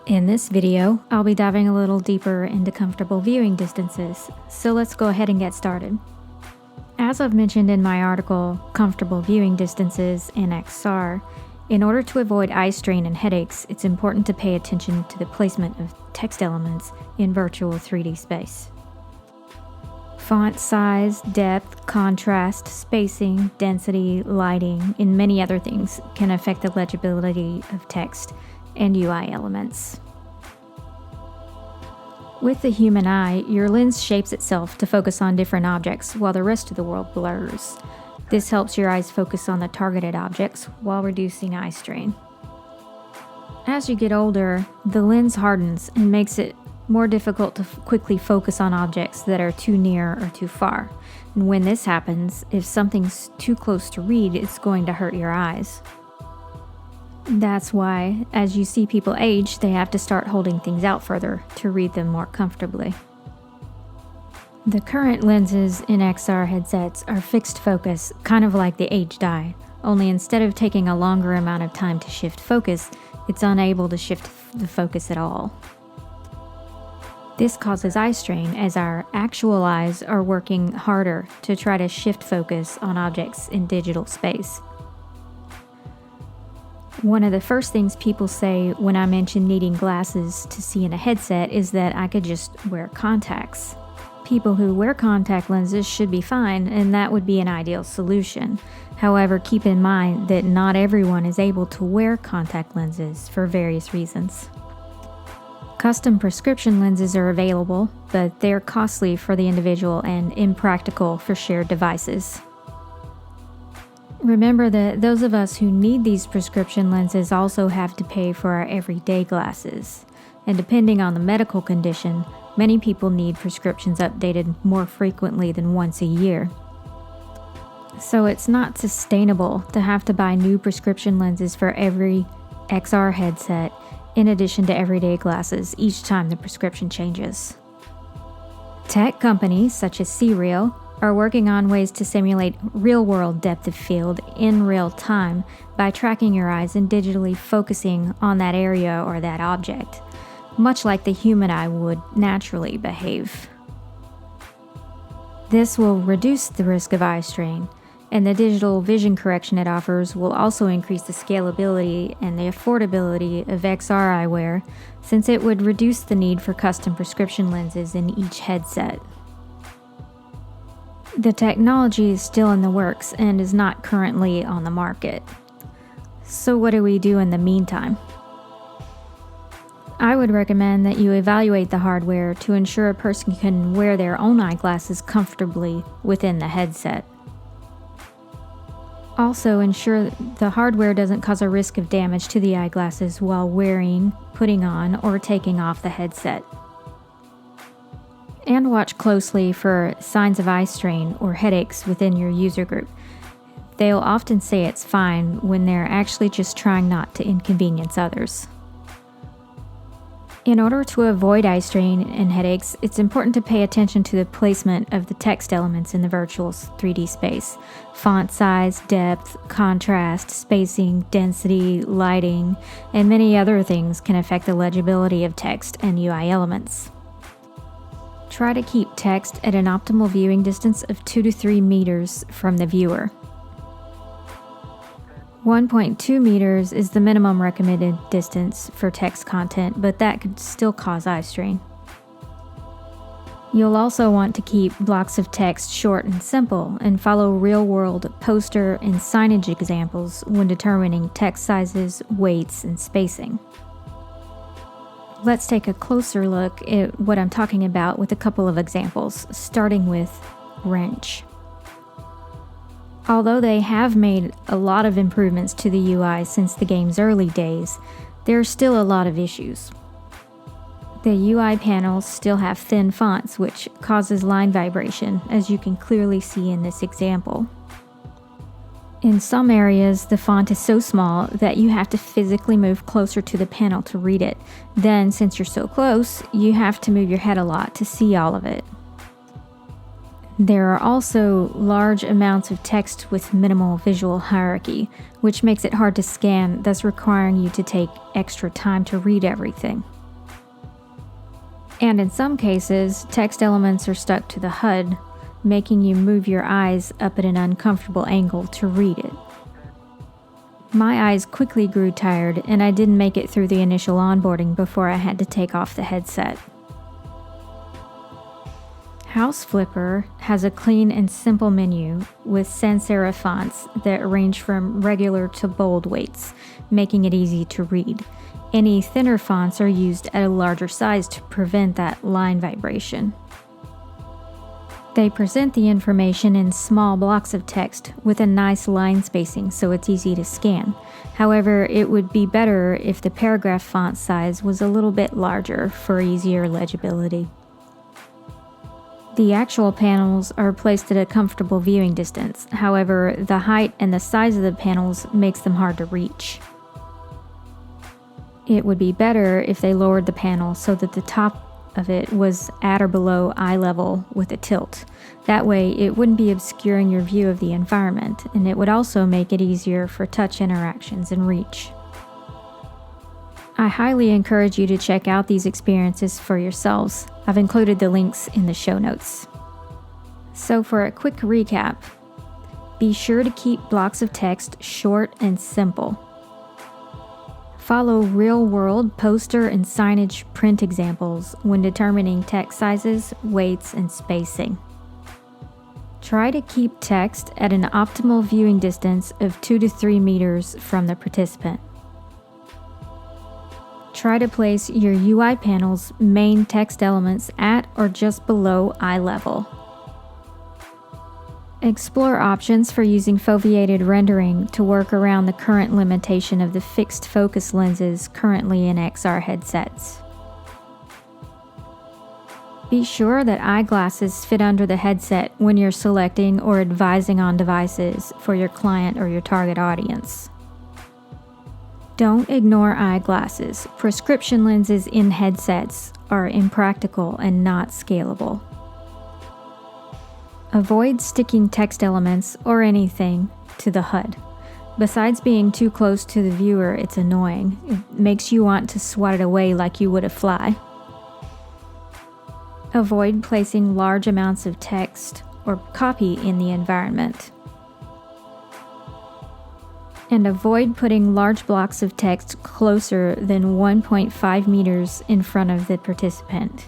In this video, I'll be diving a little deeper into comfortable viewing distances, so let's go ahead and get started. As I've mentioned in my article, Comfortable Viewing Distances in XR, in order to avoid eye strain and headaches, it's important to pay attention to the placement of text elements in virtual 3D space. Font size, depth, contrast, spacing, density, lighting, and many other things can affect the legibility of text and UI elements. With the human eye, your lens shapes itself to focus on different objects while the rest of the world blurs. This helps your eyes focus on the targeted objects while reducing eye strain. As you get older, the lens hardens and makes it more difficult to quickly focus on objects that are too near or too far. And when this happens, if something's too close to read, it's going to hurt your eyes. That's why, as you see people age, they have to start holding things out further to read them more comfortably. The current lenses in XR headsets are fixed focus, kind of like the aged eye, only instead of taking a longer amount of time to shift focus, it's unable to shift the focus at all. This causes eye strain as our actual eyes are working harder to try to shift focus on objects in digital space. One of the first things people say when I mention needing glasses to see in a headset is that I could just wear contacts. People who wear contact lenses should be fine, and that would be an ideal solution. However, keep in mind that not everyone is able to wear contact lenses for various reasons. Custom prescription lenses are available, but they're costly for the individual and impractical for shared devices. Remember that those of us who need these prescription lenses also have to pay for our everyday glasses. And depending on the medical condition, many people need prescriptions updated more frequently than once a year. So it's not sustainable to have to buy new prescription lenses for every XR headset in addition to everyday glasses each time the prescription changes. Tech companies such as C-Real are working on ways to simulate real-world depth of field in real time by tracking your eyes and digitally focusing on that area or that object, much like the human eye would naturally behave. This will reduce the risk of eye strain, and the digital vision correction it offers will also increase the scalability and the affordability of XR eyewear, since it would reduce the need for custom prescription lenses in each headset. The technology is still in the works and is not currently on the market. So what do we do in the meantime? I would recommend that you evaluate the hardware to ensure a person can wear their own eyeglasses comfortably within the headset. Also, ensure the hardware doesn't cause a risk of damage to the eyeglasses while wearing, putting on, or taking off the headset. And watch closely for signs of eye strain or headaches within your user group. They'll often say it's fine when they're actually just trying not to inconvenience others. In order to avoid eye strain and headaches, it's important to pay attention to the placement of the text elements in the virtual 3D space. Font size, depth, contrast, spacing, density, lighting, and many other things can affect the legibility of text and UI elements. Try to keep text at an optimal viewing distance of 2 to 3 meters from the viewer. 1.2 meters is the minimum recommended distance for text content, but that could still cause eye strain. You'll also want to keep blocks of text short and simple and follow real-world poster and signage examples when determining text sizes, weights, and spacing. Let's take a closer look at what I'm talking about with a couple of examples, starting with wrench. Although they have made a lot of improvements to the UI since the game's early days, there are still a lot of issues. The UI panels still have thin fonts, which causes line vibration, as you can clearly see in this example. In some areas, the font is so small that you have to physically move closer to the panel to read it. Then, since you're so close, you have to move your head a lot to see all of it. There are also large amounts of text with minimal visual hierarchy, which makes it hard to scan, thus requiring you to take extra time to read everything. And in some cases, text elements are stuck to the HUD, making you move your eyes up at an uncomfortable angle to read it. My eyes quickly grew tired, and I didn't make it through the initial onboarding before I had to take off the headset. House Flipper has a clean and simple menu with sans serif fonts that range from regular to bold weights, making it easy to read. Any thinner fonts are used at a larger size to prevent that line vibration. They present the information in small blocks of text with a nice line spacing so it's easy to scan. However, it would be better if the paragraph font size was a little bit larger for easier legibility. The actual panels are placed at a comfortable viewing distance. However, the height and the size of the panels makes them hard to reach. It would be better if they lowered the panel so that the top of it was at or below eye level with a tilt. That way, it wouldn't be obscuring your view of the environment, and it would also make it easier for touch interactions and reach. I highly encourage you to check out these experiences for yourselves. I've included the links in the show notes. So for a quick recap, be sure to keep blocks of text short and simple. Follow real-world poster and signage print examples when determining text sizes, weights, and spacing. Try to keep text at an optimal viewing distance of 2 to 3 meters from the participant. Try to place your UI panel's main text elements at or just below eye level. Explore options for using foveated rendering to work around the current limitation of the fixed focus lenses currently in XR headsets. Be sure that eyeglasses fit under the headset when you're selecting or advising on devices for your client or your target audience. Don't ignore eyeglasses. Prescription lenses in headsets are impractical and not scalable. Avoid sticking text elements or anything to the HUD. Besides being too close to the viewer, it's annoying. It makes you want to swat it away like you would a fly. Avoid placing large amounts of text or copy in the environment. And avoid putting large blocks of text closer than 1.5 meters in front of the participant.